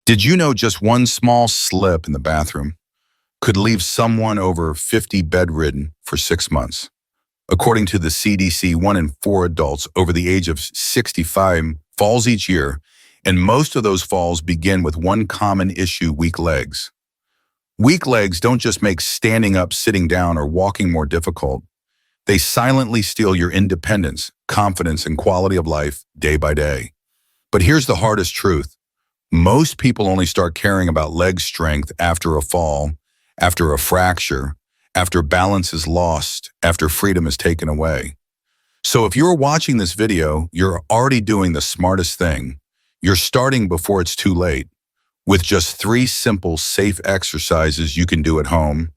Did you know just one small slip in the bathroom could leave someone over 50 bedridden for 6 months? According to the CDC, 1 in 4 adults over the age of 65 falls each year, and most of those falls begin with one common issue: weak legs. Weak legs don't just make standing up, sitting down, or walking more difficult. They silently steal your independence, confidence, and quality of life day by day. But here's the hardest truth. Most people only start caring about leg strength after a fall, after a fracture, after balance is lost, after freedom is taken away. So if you're watching this video, you're already doing the smartest thing. You're starting before it's too late. With just 3 simple, safe exercises you can do at home,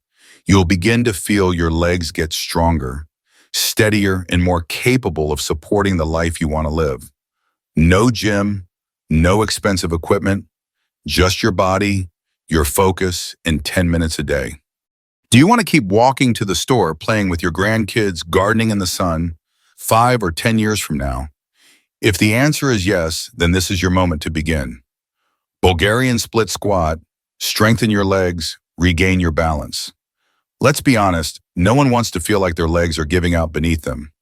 you'll begin to feel your legs get stronger, steadier, and more capable of supporting the life you want to live. No gym, no expensive equipment, just your body, your focus, and 10 minutes a day. Do you want to keep walking to the store, playing with your grandkids, gardening in the sun, 5 or 10 years from now? If the answer is yes, then this is your moment to begin. Bulgarian split squat, strengthen your legs, regain your balance. Let's be honest, no one wants to feel like their legs are giving out beneath them,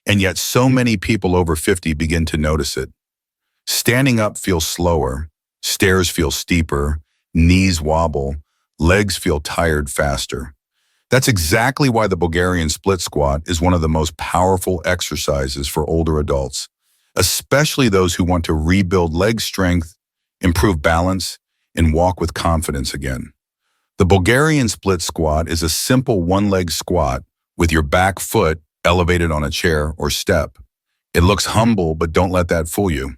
and yet so many people over 50 begin to notice it. Standing up feels slower, stairs feel steeper, knees wobble, legs feel tired faster. That's exactly why the Bulgarian split squat is one of the most powerful exercises for older adults, especially those who want to rebuild leg strength, improve balance, and walk with confidence again. The Bulgarian split squat is a simple one-leg squat with your back foot elevated on a chair or step. It looks humble, but don't let that fool you.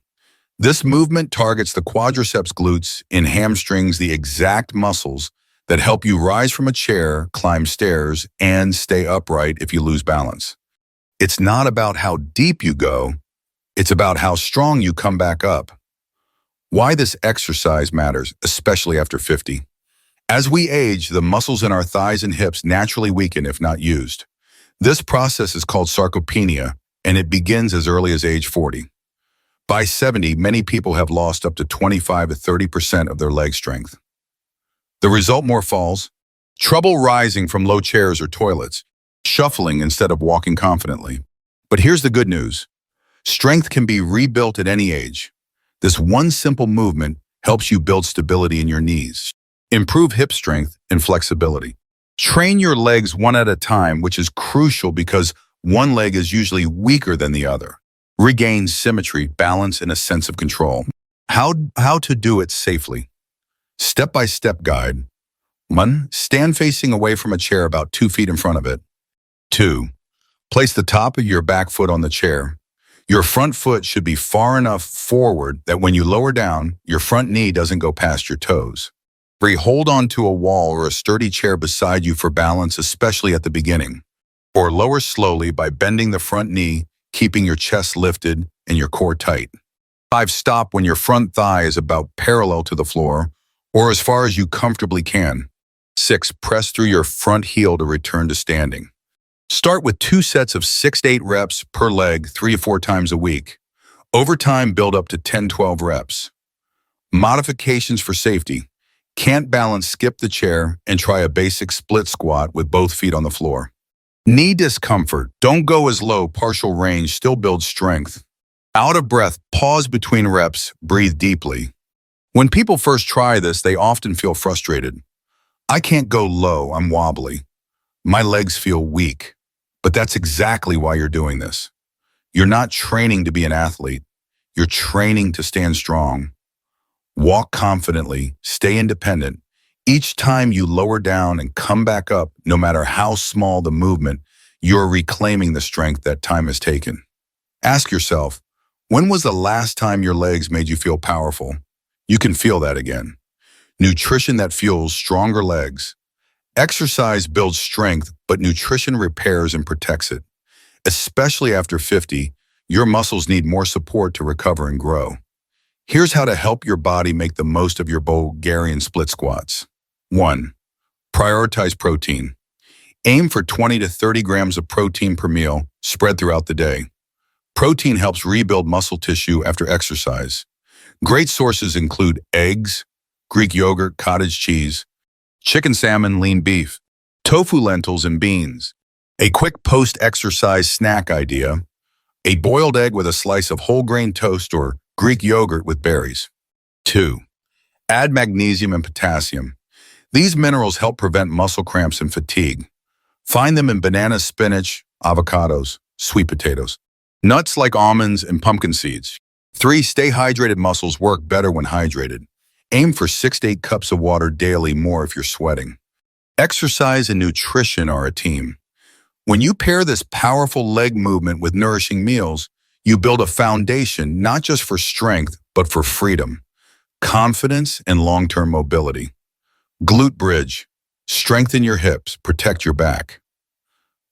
This movement targets the quadriceps glutes and hamstrings, the exact muscles that help you rise from a chair, climb stairs, and stay upright if you lose balance. It's not about how deep you go, it's about how strong you come back up. Why this exercise matters, especially after 50. As we age, the muscles in our thighs and hips naturally weaken if not used. This process is called sarcopenia, and it begins as early as age 40. By 70, many people have lost up to 25 to 30% of their leg strength. The result: more falls, trouble rising from low chairs or toilets, shuffling instead of walking confidently. But here's the good news. Strength can be rebuilt at any age. This one simple movement helps you build stability in your knees, improve hip strength and flexibility. Train your legs one at a time, which is crucial because one leg is usually weaker than the other. Regain symmetry, balance, and a sense of control. How to do it safely. Step-by-step guide. 1. Stand facing away from a chair about 2 feet in front of it. 2. Place the top of your back foot on the chair. Your front foot should be far enough forward that when you lower down, your front knee doesn't go past your toes. 3. Hold on to a wall or a sturdy chair beside you for balance, especially at the beginning. Or lower slowly by bending the front knee, keeping your chest lifted and your core tight. 5. Stop when your front thigh is about parallel to the floor or as far as you comfortably can. 6. Press through your front heel to return to standing. Start with 2 sets of 6 to 8 reps per leg 3 to 4 times a week. Over time, build up to 10-12 reps. Modifications for safety. Can't balance, skip the chair and try a basic split squat with both feet on the floor. Knee discomfort. Don't go as low, partial range, still build strength. Out of breath, pause between reps, breathe deeply. When people first try this, they often feel frustrated. I can't go low, I'm wobbly. My legs feel weak. But that's exactly why you're doing this. You're not training to be an athlete. You're training to stand strong. Walk confidently, stay independent. Each time you lower down and come back up, no matter how small the movement, you're reclaiming the strength that time has taken. Ask yourself, when was the last time your legs made you feel powerful? You can feel that again. Nutrition that fuels stronger legs. Exercise builds strength, but nutrition repairs and protects it. Especially after 50, your muscles need more support to recover and grow. Here's how to help your body make the most of your Bulgarian split squats. 1. Prioritize protein. Aim for 20 to 30 grams of protein per meal, spread throughout the day. Protein helps rebuild muscle tissue after exercise. Great sources include eggs, Greek yogurt, cottage cheese, chicken salmon, lean beef, tofu, lentils, and beans. A quick post-exercise snack idea, a boiled egg with a slice of whole grain toast or Greek yogurt with berries. 2. Add magnesium and potassium. These minerals help prevent muscle cramps and fatigue. Find them in bananas, spinach, avocados, sweet potatoes, nuts like almonds and pumpkin seeds. 3. Stay hydrated. Muscles work better when hydrated. Aim for 6 to 8 cups of water daily, more if you're sweating. Exercise and nutrition are a team. When you pair this powerful leg movement with nourishing meals, you build a foundation not just for strength, but for freedom, confidence, and long-term mobility. Glute bridge. Strengthen your hips, protect your back.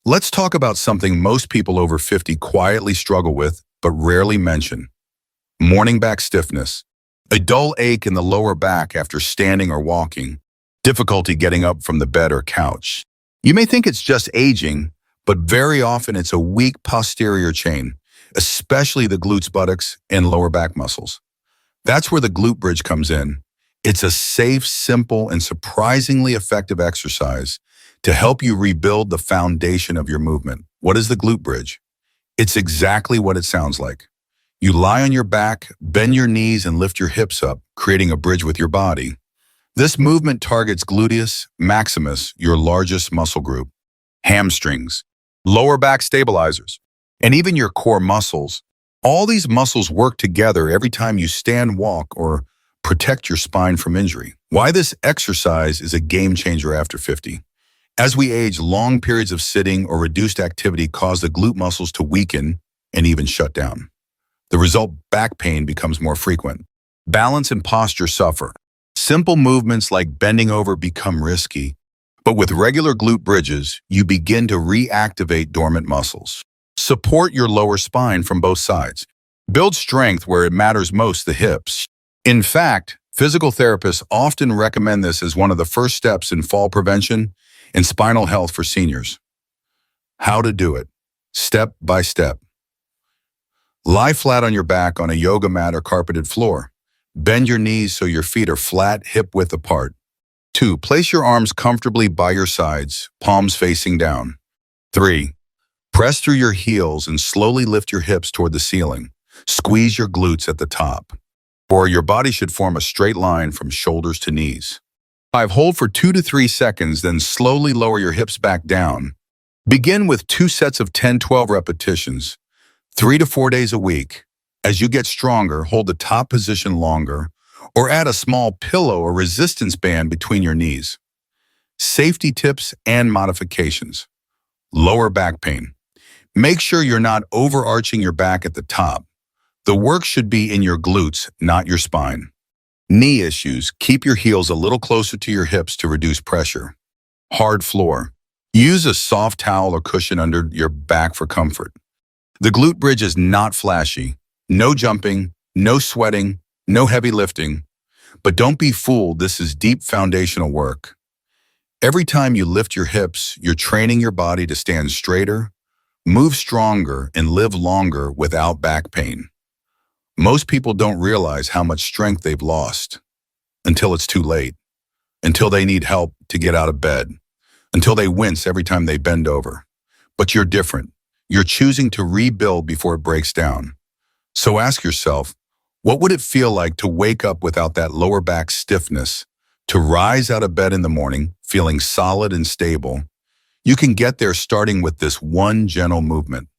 Let's talk about something most people over 50 quietly struggle with, but rarely mention. Morning back stiffness. A dull ache in the lower back after standing or walking. Difficulty getting up from the bed or couch. You may think it's just aging, but very often it's a weak posterior chain, especially the glutes, buttocks, and lower back muscles. That's where the glute bridge comes in. It's a safe, simple, and surprisingly effective exercise to help you rebuild the foundation of your movement. What is the glute bridge? It's exactly what it sounds like. You lie on your back, bend your knees, and lift your hips up, creating a bridge with your body. This movement targets gluteus maximus, your largest muscle group, hamstrings, lower back stabilizers, and even your core muscles. All these muscles work together every time you stand, walk, or protect your spine from injury. Why this exercise is a game changer after 50. As we age, long periods of sitting or reduced activity cause the glute muscles to weaken and even shut down. The result, back pain becomes more frequent. Balance and posture suffer. Simple movements like bending over become risky, but with regular glute bridges, you begin to reactivate dormant muscles. Support your lower spine from both sides. Build strength where it matters most, the hips. In fact, physical therapists often recommend this as one of the first steps in fall prevention and spinal health for seniors. How to do it? Step by step. Lie flat on your back on a yoga mat or carpeted floor. Bend your knees so your feet are flat, hip-width apart. 2. Place your arms comfortably by your sides, palms facing down. 3. Press through your heels and slowly lift your hips toward the ceiling. Squeeze your glutes at the top. 4. Your body should form a straight line from shoulders to knees. 5. Hold for 2 to 3 seconds, then slowly lower your hips back down. Begin with 2 sets of 10-12 repetitions, 3 to 4 days a week. As you get stronger, hold the top position longer, or add a small pillow or resistance band between your knees. Safety tips and modifications. Lower back pain. Make sure you're not overarching your back at the top. The work should be in your glutes, not your spine. Knee issues. Keep your heels a little closer to your hips to reduce pressure. Hard floor. Use a soft towel or cushion under your back for comfort. The glute bridge is not flashy. No jumping, no sweating, no heavy lifting. But don't be fooled, this is deep foundational work. Every time you lift your hips, you're training your body to stand straighter, move stronger, and live longer without back pain. Most people don't realize how much strength they've lost until it's too late, until they need help to get out of bed, until they wince every time they bend over. But you're different. You're choosing to rebuild before it breaks down. So ask yourself, what would it feel like to wake up without that lower back stiffness, to rise out of bed in the morning feeling solid and stable? You can get there starting with this one gentle movement.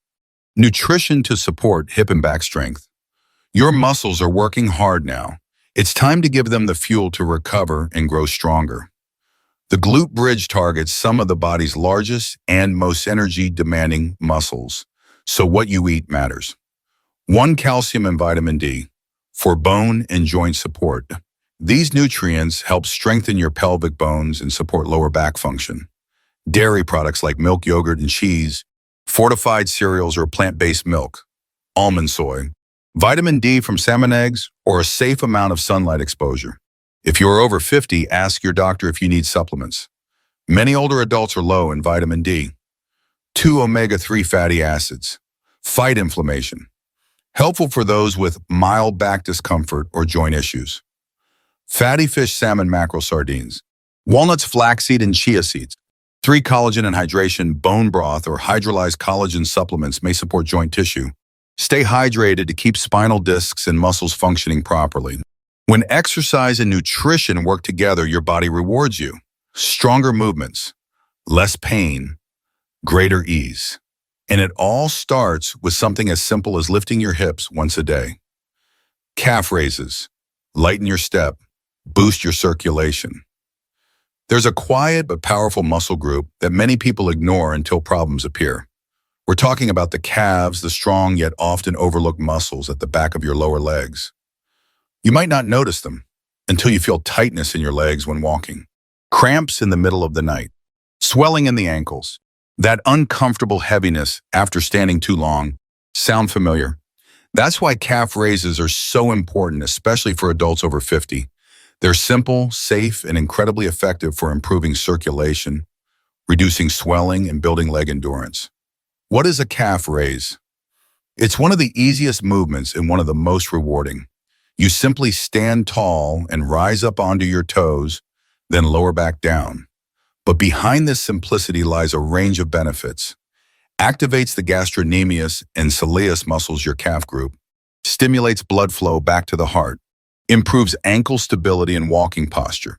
Nutrition to support hip and back strength. Your muscles are working hard now. It's time to give them the fuel to recover and grow stronger. The glute bridge targets some of the body's largest and most energy-demanding muscles, so what you eat matters. 1. Calcium and vitamin D for bone and joint support. These nutrients help strengthen your pelvic bones and support lower back function. Dairy products like milk, yogurt, and cheese, fortified cereals or plant-based milk, almond soy, vitamin D from salmon eggs, or a safe amount of sunlight exposure. If you are over 50, ask your doctor if you need supplements. Many older adults are low in vitamin D. 2. Omega-3 fatty acids. Fight inflammation. Helpful for those with mild back discomfort or joint issues. Fatty fish, salmon, mackerel, sardines. Walnuts, flaxseed, and chia seeds. 3. Collagen and hydration. Bone broth or hydrolyzed collagen supplements may support joint tissue. Stay hydrated to keep spinal discs and muscles functioning properly. When exercise and nutrition work together, your body rewards you. Stronger movements, less pain, greater ease. And it all starts with something as simple as lifting your hips once a day. Calf raises, lighten your step, boost your circulation. There's a quiet but powerful muscle group that many people ignore until problems appear. We're talking about the calves, the strong yet often overlooked muscles at the back of your lower legs. You might not notice them until you feel tightness in your legs when walking, cramps in the middle of the night, swelling in the ankles, that uncomfortable heaviness after standing too long. Sound familiar? That's why calf raises are so important, especially for adults over 50. They're simple, safe, and incredibly effective for improving circulation, reducing swelling, and building leg endurance. What is a calf raise? It's one of the easiest movements and one of the most rewarding. You simply stand tall and rise up onto your toes, then lower back down. But behind this simplicity lies a range of benefits. Activates the gastrocnemius and soleus muscles, your calf group, stimulates blood flow back to the heart, improves ankle stability and walking posture,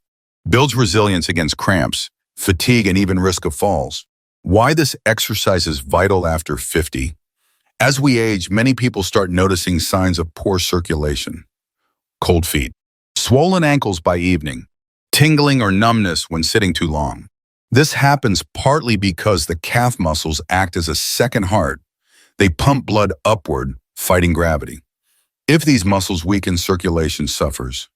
builds resilience against cramps, fatigue, and even risk of falls. Why this exercise is vital after 50? As we age, many people start noticing signs of poor circulation. Cold feet, swollen ankles by evening, tingling or numbness when sitting too long. This happens partly because the calf muscles act as a second heart. They pump blood upward, fighting gravity. If these muscles weaken, circulation suffers.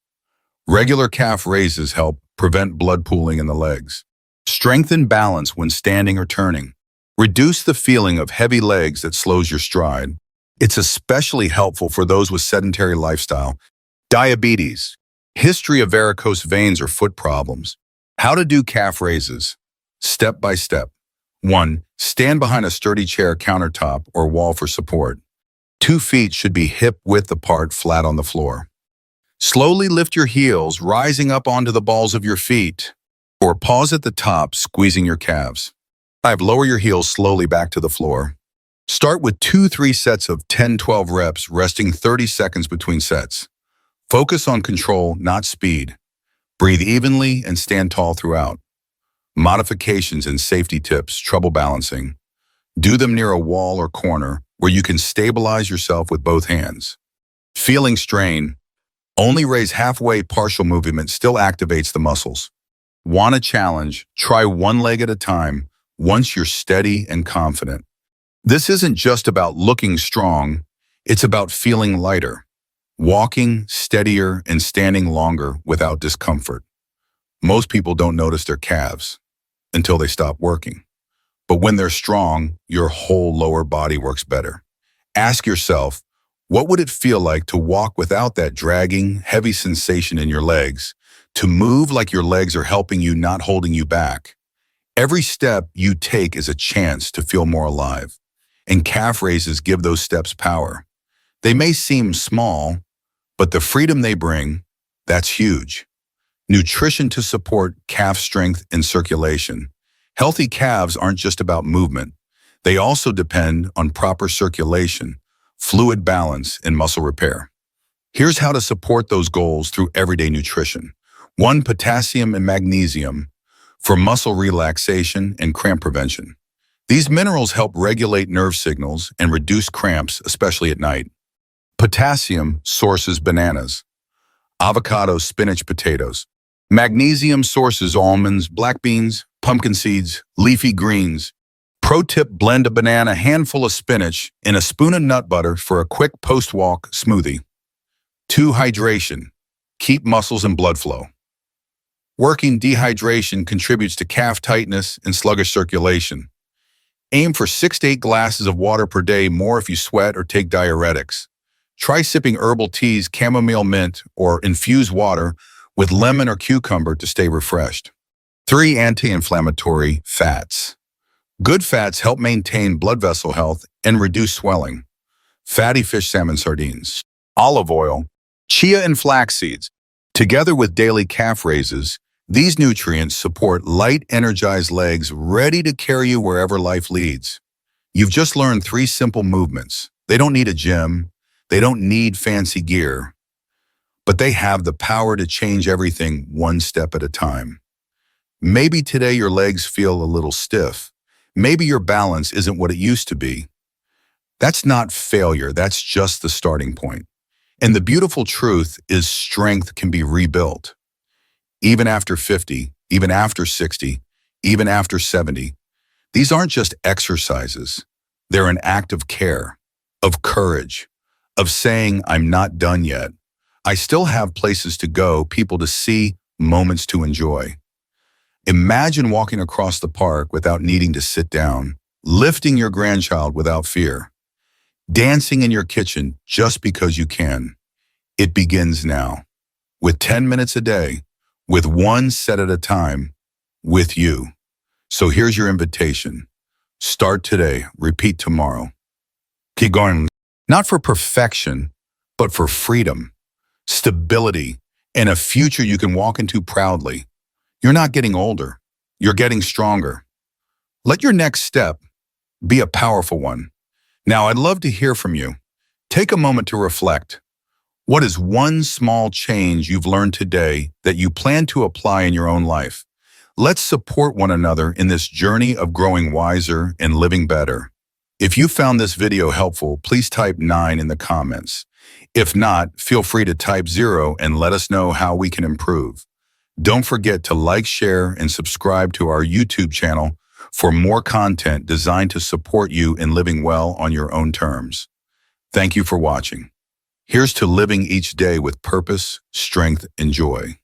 Regular calf raises help prevent blood pooling in the legs. Strengthen balance when standing or turning. Reduce the feeling of heavy legs that slows your stride. It's especially helpful for those with sedentary lifestyle. Diabetes, history of varicose veins or foot problems. How to do calf raises. Step by step. 1. Stand behind a sturdy chair, countertop, or wall for support. 2 feet should be hip-width apart, flat on the floor. Slowly lift your heels, rising up onto the balls of your feet, or pause at the top, squeezing your calves. 5. Lower your heels slowly back to the floor. Start with 2-3 sets of 10-12 reps, resting 30 seconds between sets. Focus on control, not speed. Breathe evenly and stand tall throughout. Modifications and safety tips, trouble balancing. Do them near a wall or corner where you can stabilize yourself with both hands. Feeling strain, only raise halfway. Partial movement still activates the muscles. Want a challenge? Try one leg at a time once you're steady and confident. This isn't just about looking strong, it's about feeling lighter, walking steadier and standing longer without discomfort. Most people don't notice their calves until they stop working. But when they're strong, your whole lower body works better. Ask yourself, what would it feel like to walk without that dragging, heavy sensation in your legs, to move like your legs are helping you, not holding you back? Every step you take is a chance to feel more alive, and calf raises give those steps power. They may seem small, but the freedom they bring, that's huge. Nutrition to support calf strength and circulation. Healthy calves aren't just about movement. They also depend on proper circulation, fluid balance, and muscle repair. Here's how to support those goals through everyday nutrition. 1. Potassium and magnesium for muscle relaxation and cramp prevention. These minerals help regulate nerve signals and reduce cramps, especially at night. Potassium sources: bananas, avocados, spinach, potatoes. Magnesium sources: almonds, black beans, pumpkin seeds, leafy greens. Pro tip: blend a banana, handful of spinach, and a spoon of nut butter for a quick post-walk smoothie. 2. Hydration. Keep muscles and blood flow. Working dehydration contributes to calf tightness and sluggish circulation. Aim for 6 to 8 glasses of water per day, more if you sweat or take diuretics. Try sipping herbal teas, chamomile, mint, or infused water with lemon or cucumber to stay refreshed. 3. Anti-inflammatory fats. Good fats help maintain blood vessel health and reduce swelling. Fatty fish, salmon, sardines. Olive oil, chia and flax seeds. Together with daily calf raises, these nutrients support light, energized legs ready to carry you wherever life leads. You've just learned 3 simple movements. They don't need a gym, they don't need fancy gear, but they have the power to change everything one step at a time. Maybe today your legs feel a little stiff. Maybe your balance isn't what it used to be. That's not failure, that's just the starting point. And the beautiful truth is strength can be rebuilt. Even after 50, even after 60, even after 70. These aren't just exercises. They're an act of care, of courage, of saying, I'm not done yet. I still have places to go, people to see, moments to enjoy. Imagine walking across the park without needing to sit down, lifting your grandchild without fear, dancing in your kitchen just because you can. It begins now, with 10 minutes a day, with one set at a time, with you. So here's your invitation. Start today, repeat tomorrow. Keep going, not for perfection, but for freedom, stability, and a future you can walk into proudly. You're not getting older, you're getting stronger. Let your next step be a powerful one. Now, I'd love to hear from you. Take a moment to reflect. What is one small change you've learned today that you plan to apply in your own life? Let's support one another in this journey of growing wiser and living better. If you found this video helpful, please type 9 in the comments. If not, feel free to type 0 and let us know how we can improve. Don't forget to like, share, and subscribe to our YouTube channel for more content designed to support you in living well on your own terms. Thank you for watching. Here's to living each day with purpose, strength, and joy.